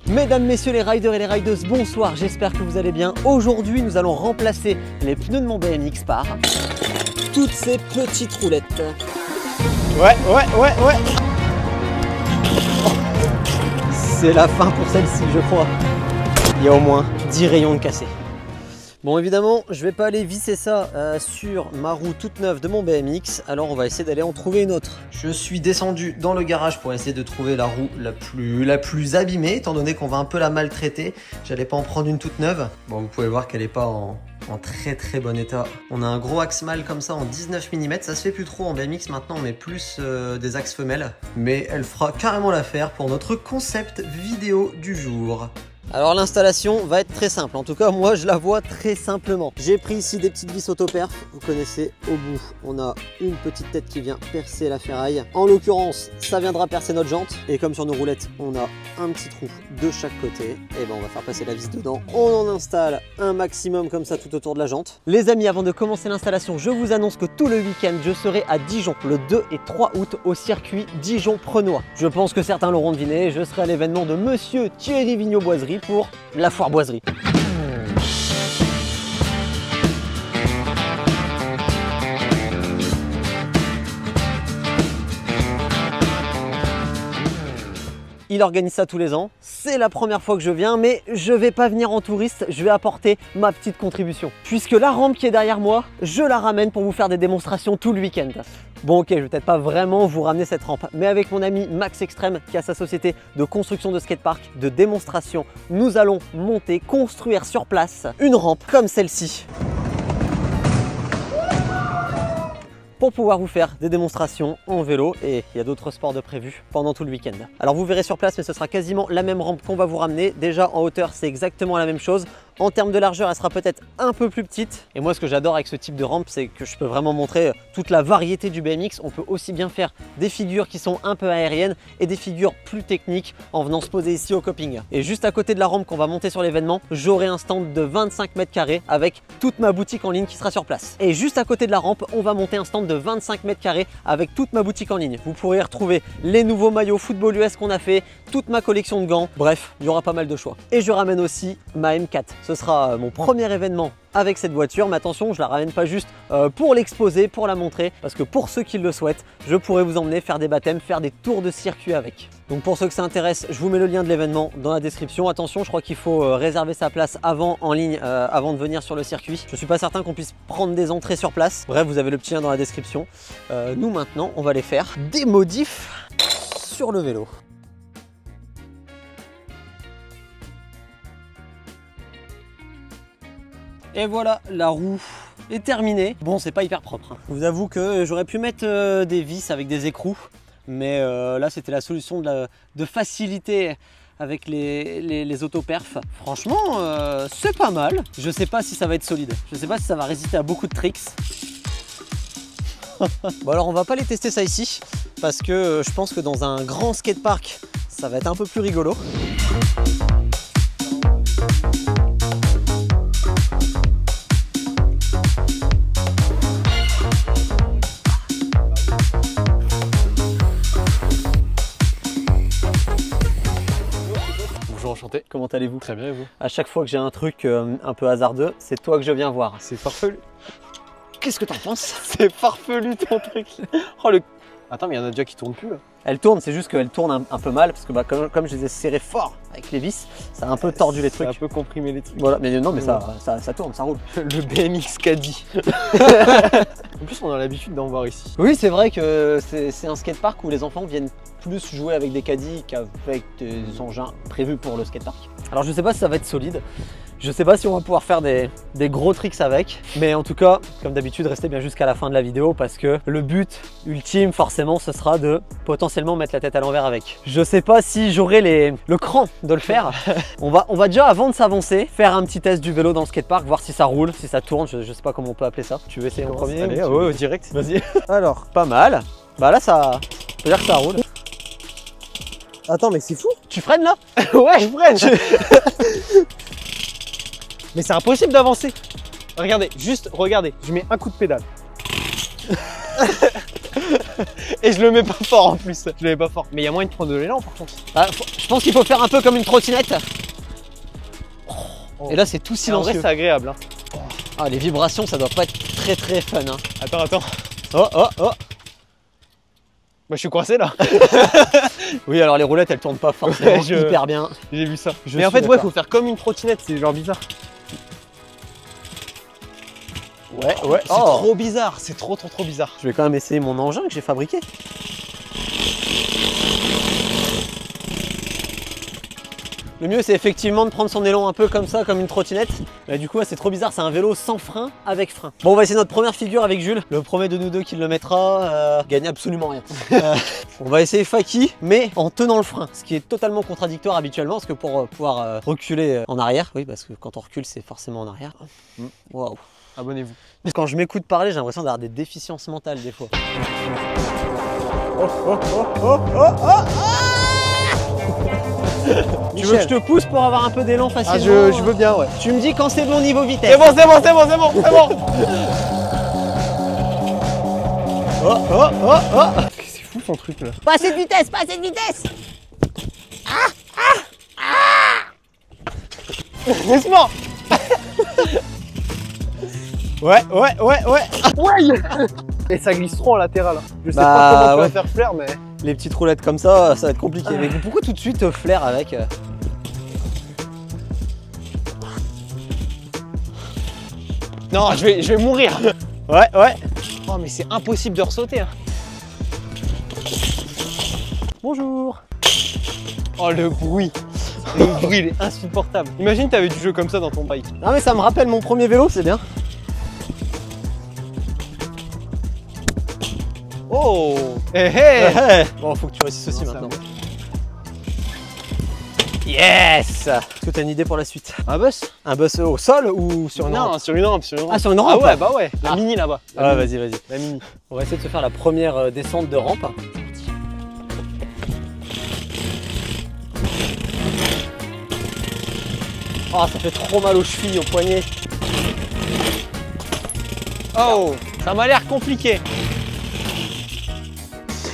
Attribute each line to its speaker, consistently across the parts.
Speaker 1: Mesdames, messieurs les riders et les rideuses, bonsoir, j'espère que vous allez bien. Aujourd'hui, nous allons remplacer les pneus de mon BMX par toutes ces petites roulettes. Ouais. C'est la fin pour celle-ci, je crois. Il y a au moins 10 rayons de cassés. Bon, évidemment, je vais pas aller visser ça sur ma roue toute neuve de mon BMX, alors on va essayer d'aller en trouver une autre. Je suis descendu dans le garage pour essayer de trouver la roue la plus abîmée, étant donné qu'on va un peu la maltraiter. J'allais pas en prendre une toute neuve. Bon, vous pouvez voir qu'elle est pas en très bon état. On a un gros axe mâle comme ça en 19 mm, ça se fait plus trop en BMX maintenant, on met plus des axes femelles. Mais elle fera carrément l'affaire pour notre concept vidéo du jour. Alors l'installation va être très simple, en tout cas moi je la vois très simplement. J'ai pris ici des petites vis autoperf, vous connaissez, au bout on a une petite tête qui vient percer la ferraille. En l'occurrence ça viendra percer notre jante, et comme sur nos roulettes on a un petit trou de chaque côté, et ben on va faire passer la vis dedans. On en installe un maximum comme ça tout autour de la jante. Les amis, avant de commencer l'installation, je vous annonce que tout le week-end je serai à Dijon le 2 et 3 août au circuit Dijon-Prenois. Je pense que certains l'auront deviné, je serai à l'événement de Monsieur Thierry Vigneault-Boiserie pour la foire boiserie. Il organise ça tous les ans, c'est la première fois que je viens, mais je vais pas venir en touriste, je vais apporter ma petite contribution. Puisque la rampe qui est derrière moi, je la ramène pour vous faire des démonstrations tout le week-end. Bon ok, je vais peut-être pas vraiment vous ramener cette rampe, mais avec mon ami Max Extreme qui a sa société de construction de skatepark, de démonstration, nous allons monter, construire sur place une rampe comme celle-ci. Pour pouvoir vous faire des démonstrations en vélo, et il y a d'autres sports de prévus pendant tout le week-end. Alors vous verrez sur place, mais ce sera quasiment la même rampe qu'on va vous ramener. Déjà en hauteur, c'est exactement la même chose. En termes de largeur, elle sera peut-être un peu plus petite. Et moi, ce que j'adore avec ce type de rampe, c'est que je peux vraiment montrer toute la variété du BMX. On peut aussi bien faire des figures qui sont un peu aériennes et des figures plus techniques en venant se poser ici au coping. Et juste à côté de la rampe qu'on va monter sur l'événement, j'aurai un stand de 25 mètres carrés avec toute ma boutique en ligne qui sera sur place. Et juste à côté de la rampe, on va monter un stand de 25 mètres carrés avec toute ma boutique en ligne. Vous pourrez y retrouver les nouveaux maillots football US qu'on a fait, toute ma collection de gants. Bref, il y aura pas mal de choix. Et je ramène aussi ma M4. Ce sera mon premier événement avec cette voiture, mais attention, je la ramène pas juste pour l'exposer, pour la montrer, parce que pour ceux qui le souhaitent, je pourrais vous emmener faire des baptêmes, faire des tours de circuit avec. Donc pour ceux que ça intéresse, je vous mets le lien de l'événement dans la description. Attention, je crois qu'il faut réserver sa place avant en ligne, avant de venir sur le circuit. Je suis pas certain qu'on puisse prendre des entrées sur place. Bref, vous avez le petit lien dans la description. Nous maintenant, on va aller faire des modifs sur le vélo. Et voilà, la roue est terminée. Bon, c'est pas hyper propre, hein. Je vous avoue que j'aurais pu mettre des vis avec des écrous, mais là c'était la solution de facilité avec les autoperf. Franchement, c'est pas mal. Je sais pas si ça va être solide. Je sais pas si ça va résister à beaucoup de tricks. Bon alors on va pas les tester ça ici, parce que je pense que dans un grand skatepark, ça va être un peu plus rigolo.
Speaker 2: Enchanté.
Speaker 1: Comment allez-vous?
Speaker 2: Très bien, et vous?
Speaker 1: À chaque fois que j'ai un truc un peu hasardeux, c'est toi que je viens voir.
Speaker 2: C'est farfelu.
Speaker 1: Qu'est-ce que t'en penses?
Speaker 2: C'est farfelu ton truc. Oh le... Attends, mais il y en a déjà qui tournent plus là.
Speaker 1: Elle tourne, c'est juste qu'elle tourne un peu mal, parce que bah, comme je les ai serrés fort avec les vis, ça a un peu tordu les trucs.
Speaker 2: Ça a un peu comprimé les trucs.
Speaker 1: Voilà, mais non, mais ça tourne, ça roule.
Speaker 2: Le BMX Caddy. En plus, on a l'habitude d'en voir ici.
Speaker 1: Oui, c'est vrai que c'est un skatepark où les enfants viennent plus jouer avec des caddies qu'avec des engins prévus pour le skatepark. Alors je sais pas si ça va être solide. Je sais pas si on va pouvoir faire des gros tricks avec, mais en tout cas, comme d'habitude, restez bien jusqu'à la fin de la vidéo parce que le but ultime, forcément, ce sera de potentiellement mettre la tête à l'envers avec. Je sais pas si j'aurai le cran de le faire. On va déjà, avant de s'avancer, faire un petit test du vélo dans le skatepark, voir si ça roule, si ça tourne, je sais pas comment on peut appeler ça. Tu veux essayer en premier?
Speaker 2: Allez, ouais, direct.
Speaker 1: Vas-y. Alors, pas mal. Bah là, ça peut dire que ça roule.
Speaker 3: Attends, mais c'est fou.
Speaker 1: Tu freines là?
Speaker 2: Ouais, je freine. Mais c'est impossible d'avancer. Regardez, juste regardez, je mets un coup de pédale. Et je le mets pas fort en plus. Je le mets pas fort. Mais il y a moyen de prendre de l'élan par contre.
Speaker 1: Ah, je pense qu'il faut faire un peu comme une trottinette. Et là, c'est tout
Speaker 2: En
Speaker 1: silencieux.
Speaker 2: vrai, c'est agréable. Hein.
Speaker 1: Ah, les vibrations, ça doit pas être très fun. Hein.
Speaker 2: Attends, attends.
Speaker 1: Oh, oh, oh.
Speaker 2: Bah, je suis coincé là.
Speaker 1: Oui, alors les roulettes, elles tournent pas forcément
Speaker 2: Ouais,
Speaker 1: hyper bien.
Speaker 2: J'ai vu ça.
Speaker 1: Je
Speaker 2: Mais en
Speaker 1: suis
Speaker 2: fait, ouais,
Speaker 1: d'accord.
Speaker 2: faut faire comme une trottinette. C'est genre bizarre.
Speaker 1: Ouais, ouais.
Speaker 2: C'est trop bizarre. C'est trop bizarre.
Speaker 1: Je vais quand même essayer mon engin que j'ai fabriqué. Le mieux, c'est effectivement de prendre son élan un peu comme ça, comme une trottinette. Bah, du coup, c'est trop bizarre, c'est un vélo sans frein, avec frein. Bon, on va essayer notre première figure avec Jules. Le premier de nous deux qui le mettra gagne absolument rien. On va essayer Faki, mais en tenant le frein, ce qui est totalement contradictoire habituellement, parce que pour pouvoir reculer en arrière, oui, parce que quand on recule, c'est forcément en arrière. Waouh.
Speaker 2: Abonnez-vous.
Speaker 1: Quand je m'écoute parler, j'ai l'impression d'avoir des déficiences mentales des fois. Tu veux que je te pousse pour avoir un peu d'élan facilement?
Speaker 2: Ah, je veux bien, ouais.
Speaker 1: Tu me dis quand c'est bon niveau vitesse.
Speaker 2: C'est bon, c'est bon, c'est bon, c'est bon, c'est bon.
Speaker 1: Oh, oh, oh, oh.
Speaker 2: C'est fou son truc là.
Speaker 1: Pas assez de vitesse, pas assez de vitesse.
Speaker 2: Doucement.
Speaker 1: Ouais, ouais, ouais, ouais.
Speaker 2: Ouais. Et ça glisse trop en latéral. Je sais
Speaker 1: Bah,
Speaker 2: pas comment tu
Speaker 1: ouais.
Speaker 2: vas faire flair, mais.
Speaker 1: Les petites roulettes comme ça va être compliqué. Mais pourquoi tout de suite flair avec
Speaker 2: Non, je vais mourir.
Speaker 1: Ouais, ouais.
Speaker 2: Oh, mais c'est impossible de ressauter. Hein.
Speaker 1: Bonjour.
Speaker 2: Oh, le bruit. Le bruit, il est insupportable. Imagine, t'avais du jeu comme ça dans ton bike.
Speaker 1: Non mais ça me rappelle mon premier vélo, c'est bien.
Speaker 2: Oh. Hé hé.
Speaker 1: Bon, faut que tu réussisses aussi
Speaker 2: Non,
Speaker 1: maintenant. Yes. Est-ce que t'as une idée pour la suite?
Speaker 2: Un bus?
Speaker 1: Un bus au sol ou sur une rampe?
Speaker 2: Non, sur une rampe, sur une rampe.
Speaker 1: Ah, sur une
Speaker 2: Ah
Speaker 1: rampe?
Speaker 2: ouais, bah ouais. La
Speaker 1: Ah.
Speaker 2: mini là-bas.
Speaker 1: Ah, vas-y, vas-y.
Speaker 2: La mini.
Speaker 1: On va essayer de se faire la première descente de rampe. Oh, ça fait trop mal aux chevilles, aux poignets.
Speaker 2: Oh, ça m'a l'air compliqué.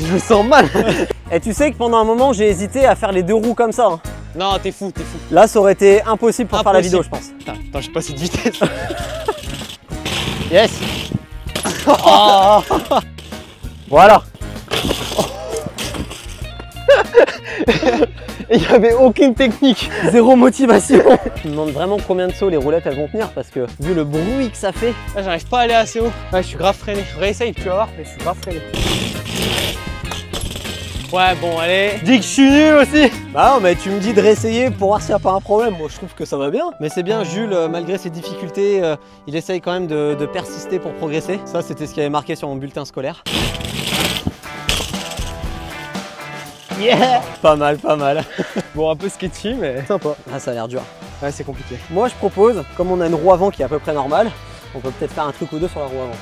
Speaker 1: Je me sens mal. Et tu sais que pendant un moment, j'ai hésité à faire les deux roues comme ça. Hein.
Speaker 2: Non, t'es fou, t'es fou.
Speaker 1: Là, ça aurait été impossible pour faire la
Speaker 2: Impossible.
Speaker 1: vidéo, je pense.
Speaker 2: Attends, j'ai passé de vitesse.
Speaker 1: Yes. Oh. Voilà.
Speaker 2: Il n'y avait aucune technique.
Speaker 1: Zéro motivation. Je me demande vraiment combien de sauts les roulettes elles vont tenir parce que vu le bruit que ça fait.
Speaker 2: Là, j'arrive pas à aller assez haut. Ouais, je suis grave freiné. Réessaye, tu vas voir, mais je suis grave freiné. Ouais, bon, allez. Dis que je suis nul aussi.
Speaker 1: Bah non, mais tu me dis de réessayer pour voir s'il n'y a pas un problème. Moi je trouve que ça va bien. Mais c'est bien, Jules, malgré ses difficultés, il essaye quand même de persister pour progresser. Ça, c'était ce qui avait marqué sur mon bulletin scolaire. Yeah. Pas mal, pas mal.
Speaker 2: Bon, un peu sketchy, mais sympa.
Speaker 1: Ah, ça a l'air dur.
Speaker 2: Ouais, c'est compliqué.
Speaker 1: Moi je propose, comme on a une roue avant qui est à peu près normale, on peut peut-être faire un truc ou deux sur la roue avant.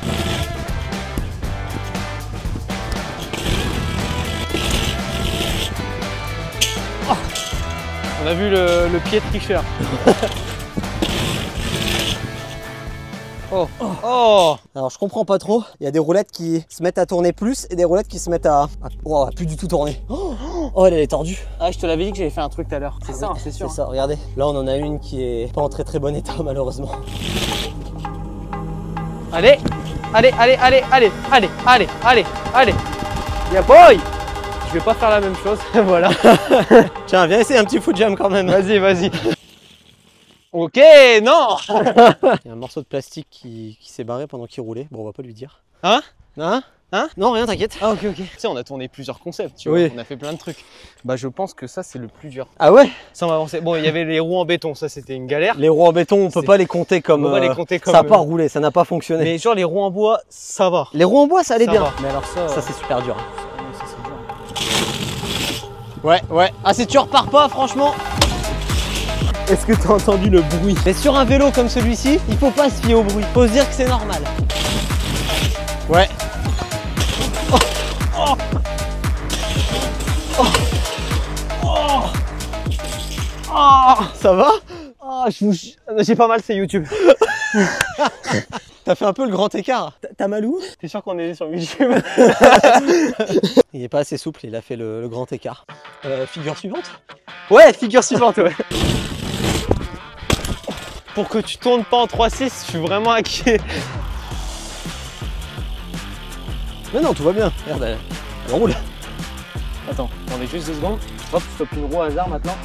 Speaker 2: On a vu le pied tricheur. Oh, oh.
Speaker 1: Alors je comprends pas trop, il y a des roulettes qui se mettent à tourner plus et des roulettes qui se mettent à plus du tout tourner. Oh, elle est tordue.
Speaker 2: Ah, je te l'avais dit que j'avais fait un truc tout à l'heure. C'est ça,
Speaker 1: Oui,
Speaker 2: c'est sûr.
Speaker 1: C'est ça, regardez. Là on en a une qui est pas en très bon état malheureusement.
Speaker 2: Allez, allez, allez, allez, allez, allez, allez, allez, allez. Yeah boy. Je vais pas faire la même chose, voilà.
Speaker 1: Tiens, viens essayer un petit foot jam quand même.
Speaker 2: Vas-y, vas-y. Ok, non.
Speaker 1: Il y a un morceau de plastique qui s'est barré pendant qu'il roulait. Bon, on va pas lui dire.
Speaker 2: Hein?
Speaker 1: Hein?
Speaker 2: Hein?
Speaker 1: Non, rien, t'inquiète.
Speaker 2: Ah, ok, ok. Tu sais, on a tourné plusieurs concepts, tu
Speaker 1: Oui.
Speaker 2: vois. On a fait plein de trucs. Bah, je pense que ça, c'est le plus dur.
Speaker 1: Ah ouais?
Speaker 2: Ça, on va avancer. Bon, il y avait les roues en béton, ça, c'était une galère.
Speaker 1: Les roues en béton, on peut
Speaker 2: C'est-
Speaker 1: pas les compter comme.
Speaker 2: On peut pas les compter comme,
Speaker 1: Ça n'a pas roulé, ça n'a pas fonctionné.
Speaker 2: Mais genre, les roues en bois, ça va.
Speaker 1: Les roues en bois, ça allait
Speaker 2: Ça
Speaker 1: bien.
Speaker 2: va. Mais alors ça,
Speaker 1: Ça, c'est super dur.
Speaker 2: ça, c'est dur.
Speaker 1: Ouais, ouais. Ah, si tu repars pas, franchement.
Speaker 2: Est-ce que t'as entendu le bruit?
Speaker 1: Mais sur un vélo comme celui-ci, il faut pas se fier au bruit. Faut se dire que c'est normal. Ouais.
Speaker 2: Oh,
Speaker 1: Ça va?
Speaker 2: oh, j'ai pas mal, c'est YouTube.
Speaker 1: T'as fait un peu le grand écart. T'as mal où?
Speaker 2: T'es sûr qu'on est sur YouTube?
Speaker 1: Il est pas assez souple, il a fait le grand écart. Figure suivante?
Speaker 2: Ouais, figure suivante, ouais. Pour que tu tournes pas en 3-6, je suis vraiment inquiet.
Speaker 1: Mais non, tout va bien. Regarde, elle roule.
Speaker 2: Attends, attendez juste 2 secondes. Hop, stop une roue au hasard maintenant.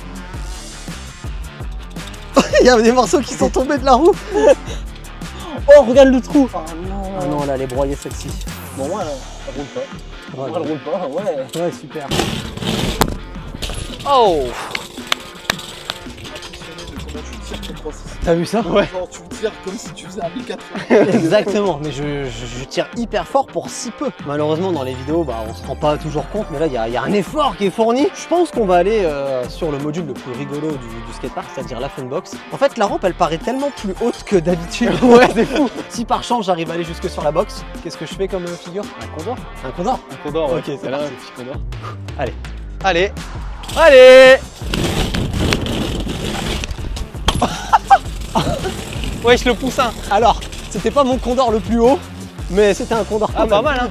Speaker 1: Il y a des morceaux qui sont tombés de la roue. Oh, regarde le trou. Ah non, là, elle est broyée celle-ci.
Speaker 2: Bon, moi, elle roule pas.
Speaker 1: Ouais,
Speaker 2: Elle roule pas, ouais.
Speaker 1: ouais, super.
Speaker 2: Oh!
Speaker 1: T'as vu ça?
Speaker 2: Ouais.
Speaker 3: Genre tu tires comme si tu faisais un 1080.
Speaker 1: Exactement, mais je tire hyper fort pour si peu. Malheureusement, dans les vidéos, bah, on se rend pas toujours compte, mais là, il y a un effort qui est fourni. Je pense qu'on va aller sur le module le plus rigolo du skatepark, c'est-à-dire la funbox. En fait, la rampe, elle paraît tellement plus haute que d'habitude.
Speaker 2: Ouais, c'est fou.
Speaker 1: Si par chance, j'arrive à aller jusque sur la box, qu'est-ce que je fais comme figure?
Speaker 2: Un condor?
Speaker 1: Un condor?
Speaker 2: Un condor, ouais.
Speaker 1: Ok, c'est
Speaker 2: là,
Speaker 1: parti.
Speaker 2: un petit condor.
Speaker 1: Allez.
Speaker 2: Allez! Allez! Wesh, le poussin!
Speaker 1: Alors, c'était pas mon condor le plus haut, mais c'était un condor quand
Speaker 2: Ah,
Speaker 1: même.
Speaker 2: pas mal, hein!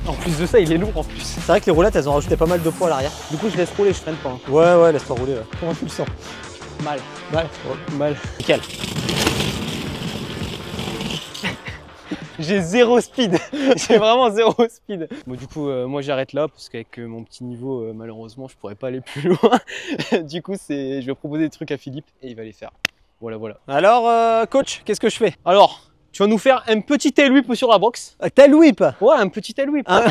Speaker 2: En plus de ça, il est lourd en plus.
Speaker 1: C'est vrai que les roulettes, elles ont rajouté pas mal de poids à l'arrière.
Speaker 2: Du coup, je laisse rouler, je freine pas. Hein.
Speaker 1: Ouais, laisse-toi rouler. Ouais. Comment tu le sens?
Speaker 2: Mal.
Speaker 1: Mal.
Speaker 2: Mal.
Speaker 1: Nickel.
Speaker 2: J'ai 0 speed. J'ai vraiment 0 speed. Bon, du coup, moi j'arrête là parce qu'avec mon petit niveau, malheureusement, je pourrais pas aller plus loin. Du coup, je vais proposer des trucs à Philippe et il va les faire. Voilà, voilà.
Speaker 1: Alors, coach, qu'est-ce que je fais?
Speaker 2: Alors, tu vas nous faire un petit tail whip sur la box.
Speaker 1: Tail whip.
Speaker 2: Ouais, un petit tail whip.
Speaker 1: Hein?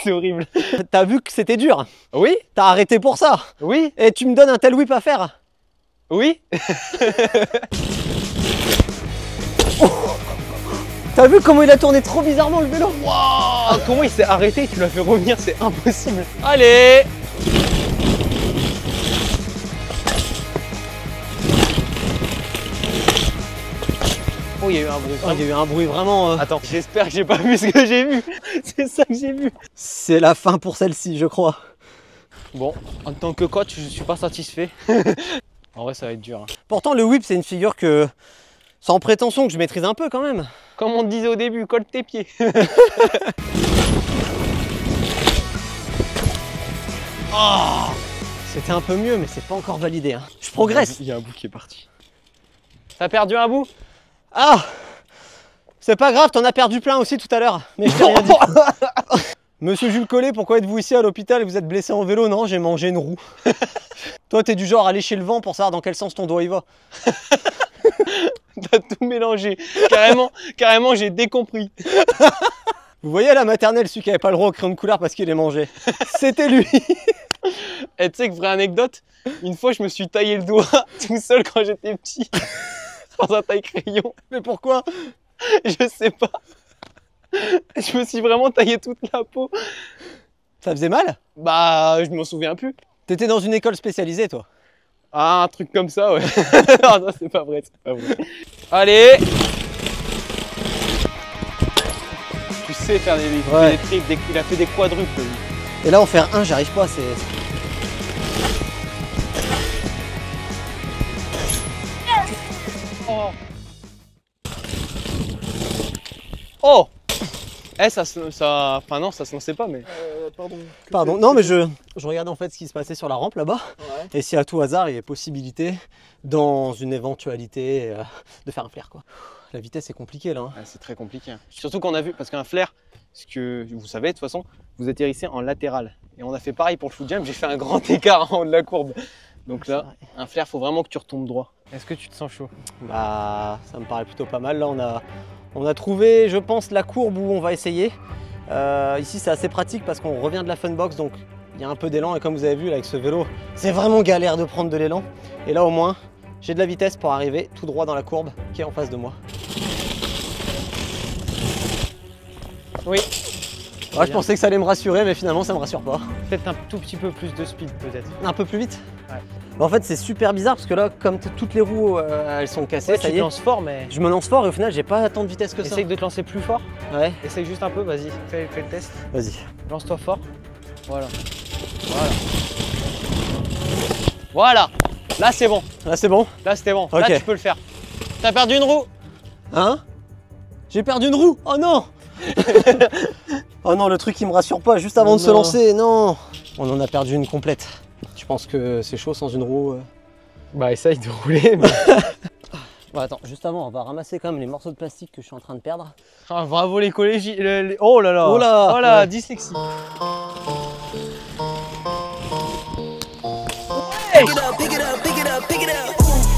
Speaker 2: C'est horrible.
Speaker 1: T'as vu que c'était dur?
Speaker 2: Oui,
Speaker 1: T'as arrêté pour ça?
Speaker 2: oui,
Speaker 1: Et tu me donnes un tail whip à faire?
Speaker 2: oui.
Speaker 1: T'as vu comment il a tourné trop bizarrement le vélo?
Speaker 2: Wow, comment il s'est arrêté? Tu l'as fait revenir, c'est impossible. Allez! Oh, il y a eu un bruit.
Speaker 1: Oh, il y a eu un bruit vraiment...
Speaker 2: Attends, j'espère que j'ai pas vu ce que j'ai vu. C'est ça que j'ai vu.
Speaker 1: C'est la fin pour celle-ci, je crois.
Speaker 2: Bon, en tant que coach, je suis pas satisfait. En vrai, ça va être dur. Hein.
Speaker 1: Pourtant, le whip, c'est une figure que... Sans prétention, que je maîtrise un peu quand même.
Speaker 2: Comme on te disait au début, colle tes pieds.
Speaker 1: Oh, c'était un peu mieux, mais c'est pas encore validé. Hein. Je progresse.
Speaker 2: Il y a un bout qui est parti. T'as perdu un bout?
Speaker 1: Ah, c'est pas grave, t'en as perdu plein aussi tout à l'heure. Mais je t'ai rien dit. Monsieur Jules Collet, pourquoi êtes-vous ici à l'hôpital et vous êtes blessé en vélo? Non, j'ai mangé une roue. Toi, t'es du genre à lécher le vent pour savoir dans quel sens ton doigt y va.
Speaker 2: T'as tout mélangé. Carrément, j'ai décompris.
Speaker 1: Vous voyez à la maternelle, celui qui avait pas le droit au crayon de couleur parce qu'il les mangeait. C'était lui.
Speaker 2: Et tu sais que vraie anecdote, une fois je me suis taillé le doigt tout seul quand j'étais petit. Dans un taille-crayon.
Speaker 1: Mais pourquoi?
Speaker 2: Je sais pas. Je me suis vraiment taillé toute la peau.
Speaker 1: Ça faisait mal?
Speaker 2: Bah, je m'en souviens plus.
Speaker 1: T'étais dans une école spécialisée, toi?
Speaker 2: Ah, un truc comme ça, ouais. Non, non, c'est pas vrai, c'est pas vrai. Allez! Tu sais faire des triples, il a fait des quadruples. Lui.
Speaker 1: Et là, en faire un, j'arrive pas, c'est...
Speaker 2: Oh! Oh! Eh, enfin non, ça se lançait pas, mais...
Speaker 1: Pardon, non mais je regardais en fait ce qui se passait sur la rampe là-bas.
Speaker 3: Ouais.
Speaker 1: Et si à tout hasard, il y a possibilité, dans une éventualité, de faire un flair quoi. La vitesse est compliquée là. Hein.
Speaker 2: Ouais, c'est très compliqué. Hein. Surtout qu'on a vu, parce qu'un flair, ce que vous savez de toute façon, vous atterrissez en latéral. Et on a fait pareil pour le foot jam, j'ai fait un grand écart en haut de la courbe. Donc là, un flair, faut vraiment que tu retombes droit. Est-ce que tu te sens chaud?
Speaker 1: Bah, ça me paraît plutôt pas mal. Là, on a trouvé, je pense, la courbe où on va essayer. Ici, c'est assez pratique parce qu'on revient de la funbox, donc il y a un peu d'élan. Et comme vous avez vu, là, avec ce vélo, c'est vraiment galère de prendre de l'élan. Et là, au moins, j'ai de la vitesse pour arriver tout droit dans la courbe qui est en face de moi.
Speaker 2: Oui.
Speaker 1: Ouais, je pensais que ça allait me rassurer, mais finalement, ça me rassure pas.
Speaker 2: Peut-être un tout petit peu plus de speed, peut-être.
Speaker 1: Un peu plus vite?
Speaker 2: Ouais.
Speaker 1: Bah, en fait, c'est super bizarre parce que là, comme toutes les roues, elles sont cassées,
Speaker 2: Ouais,
Speaker 1: ça
Speaker 2: tu
Speaker 1: y
Speaker 2: te
Speaker 1: est.
Speaker 2: lances fort, mais...
Speaker 1: Je me lance fort et au final, j'ai pas tant de vitesse que ça.
Speaker 2: Essaye de te lancer plus fort.
Speaker 1: Ouais,
Speaker 2: Essaye juste un peu, vas-y, fais le test.
Speaker 1: vas-y.
Speaker 2: Lance-toi fort. Voilà. Voilà. Voilà. Là c'est bon.
Speaker 1: Là c'est bon.
Speaker 2: Là c'était bon.
Speaker 1: Ok.
Speaker 2: Là tu peux le faire. T'as perdu une roue.
Speaker 1: Hein? J'ai perdu une roue. Oh non. Oh non, le truc qui me rassure pas juste avant de se lancer. Non. On en a perdu une complète. Je pense que c'est chaud sans une roue.
Speaker 2: Bah essaye de rouler. Mais...
Speaker 1: Bon, attends, juste avant, on va ramasser quand même les morceaux de plastique que je suis en train de perdre.
Speaker 2: Ah, bravo les collégiens. Oh là là.
Speaker 1: Oh là.
Speaker 2: Oh là,
Speaker 1: ouais.
Speaker 2: dyslexie.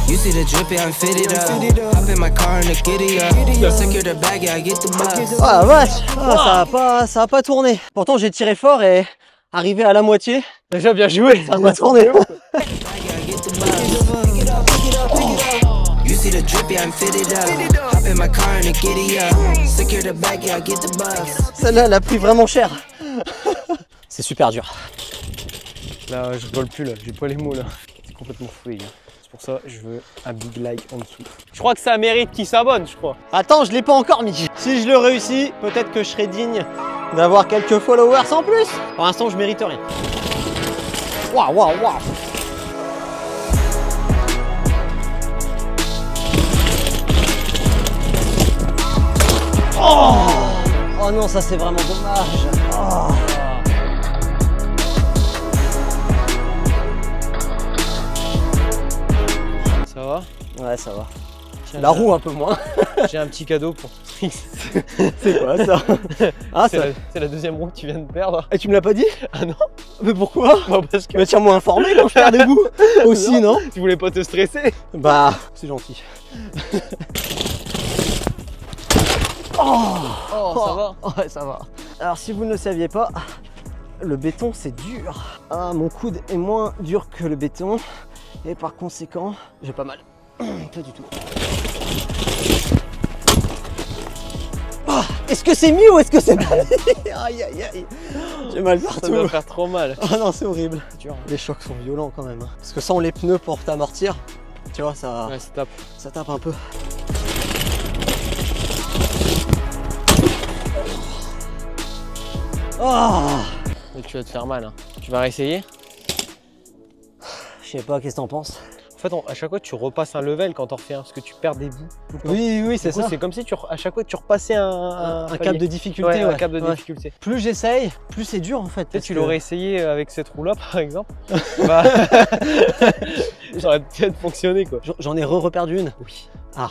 Speaker 4: You see the drippy, I'm fitted up. Hop in my car and the giddy up. Secure the bag, yeah, I get the bus.
Speaker 1: Oh la vache. Ça a pas tourné. Pourtant j'ai tiré fort et arrivé à la moitié,
Speaker 2: Déjà bien joué.
Speaker 1: ça a pas tourné.
Speaker 4: You see the drippy, I'm fitted up. Hop in my car and the giddy up. Secure the bag, yeah, I get the bus.
Speaker 1: Celle-là, elle a pris vraiment cher. C'est super dur.
Speaker 2: Là je vole plus là, j'ai pas les mots là. C'est complètement fou les gars. C'est pour ça que je veux un big like en dessous. Je crois que ça mérite qu'il s'abonne, je crois.
Speaker 1: Attends, je l'ai pas encore mis. Si je le réussis, peut-être que je serai digne d'avoir quelques followers en plus. Pour l'instant, je mérite rien. Waouh, waouh, waouh. Oh non, ça c'est vraiment dommage. Oh.
Speaker 2: Ça va?
Speaker 1: Ouais, ça va.
Speaker 2: Tiens,
Speaker 1: La roue un peu moins.
Speaker 2: J'ai un petit cadeau pour toi.
Speaker 1: C'est quoi ça? Ah,
Speaker 2: C'est la deuxième roue que tu viens de perdre.
Speaker 1: Et tu me l'as pas dit?
Speaker 2: Ah non?
Speaker 1: Mais pourquoi?
Speaker 2: Bah parce que
Speaker 1: Mais tiens-moi informé quand je perds des bouts. Aussi, non?
Speaker 2: tu voulais pas te stresser.
Speaker 1: Bah, c'est gentil. Oh,
Speaker 2: ça va.
Speaker 1: Ouais, ça va. Alors, si vous ne le saviez pas, le béton c'est dur. Ah, mon coude est moins dur que le béton. Et par conséquent, j'ai pas mal. Pas du tout. Oh, est-ce que c'est mieux ou est-ce que c'est mal? Aïe aïe aïe. J'ai mal
Speaker 2: Ça
Speaker 1: partout.
Speaker 2: doit faire trop mal.
Speaker 1: Oh non, c'est horrible.
Speaker 2: C'est dur.
Speaker 1: Les chocs sont violents quand même. Parce que sans les pneus pour t'amortir, tu vois, ça
Speaker 2: Ouais, ça tape.
Speaker 1: un peu. Oh,
Speaker 2: Mais tu vas te faire mal. Hein. Tu vas réessayer?
Speaker 1: je sais pas, qu'est-ce que t'en penses?
Speaker 2: En fait, à chaque fois, tu repasses un level quand t'en refais un, parce que tu perds des bouts. Tout le temps.
Speaker 1: Oui, oui, c'est
Speaker 2: Du coup,
Speaker 1: ça.
Speaker 2: c'est comme si à chaque fois, tu repassais un
Speaker 1: cap de difficulté.
Speaker 2: Ouais,
Speaker 1: Ouais,
Speaker 2: un cap de
Speaker 1: ouais.
Speaker 2: difficulté.
Speaker 1: Plus j'essaye, plus c'est dur en fait.
Speaker 2: Peut-être
Speaker 1: parce
Speaker 2: tu
Speaker 1: que-
Speaker 2: l'aurais essayé avec cette roue-là, par exemple. Bah, ça aurait peut-être fonctionné, quoi.
Speaker 1: J'en ai reperdu une.
Speaker 2: Oui.
Speaker 1: Ah.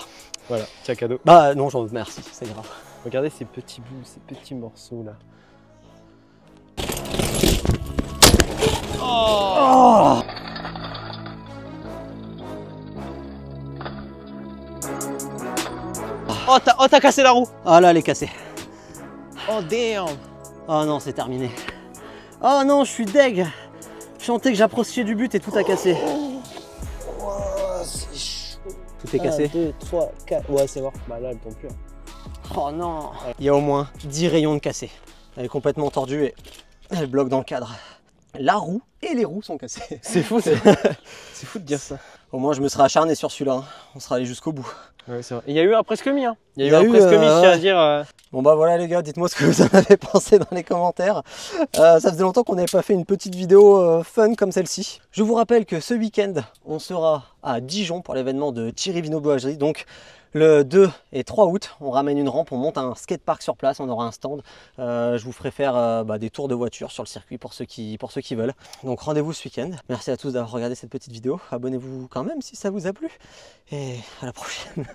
Speaker 2: Voilà, tiens, cadeau.
Speaker 1: Bah non, merci, c'est grave.
Speaker 2: Regardez ces petits bouts, ces petits morceaux là.
Speaker 1: Oh,
Speaker 2: Oh, t'as cassé la roue.
Speaker 1: ah là, elle est cassée.
Speaker 2: Oh, damn.
Speaker 1: Oh non, c'est terminé. Oh non, je suis deg. Je sentais que j'approchais du but et tout a cassé.
Speaker 2: C'est chaud.
Speaker 1: Tout est cassé.
Speaker 2: 2, 3, 4. Ouais, c'est mort. Bah là, elle tombe plus.
Speaker 1: Oh non. Il y a au moins 10 rayons de cassé. Elle est complètement tordue et elle bloque dans le cadre. La roue et les roues sont cassées.
Speaker 2: C'est fou, c'est fou de dire ça.
Speaker 1: Au moins, je me serais acharné sur celui-là. Hein. On sera allé jusqu'au bout.
Speaker 2: Ouais, c'est vrai. Il y a eu un presque mis. Hein. Il y
Speaker 1: Il y
Speaker 2: a
Speaker 1: a
Speaker 2: eu un
Speaker 1: eu,
Speaker 2: presque mis, je tiens à
Speaker 1: ouais.
Speaker 2: dire.
Speaker 1: Bon bah voilà les gars, dites-moi ce que vous en avez pensé dans les commentaires. Ça faisait longtemps qu'on n'avait pas fait une petite vidéo fun comme celle-ci. Je vous rappelle que ce week-end, on sera à Dijon pour l'événement de Thierry Vino-Bouagerie. Donc le 2 et 3 août, on ramène une rampe, on monte un skatepark sur place, on aura un stand. Je vous ferai faire des tours de voiture sur le circuit pour ceux qui veulent. Donc rendez-vous ce week-end. Merci à tous d'avoir regardé cette petite vidéo. Abonnez-vous quand même si ça vous a plu. Et à la prochaine.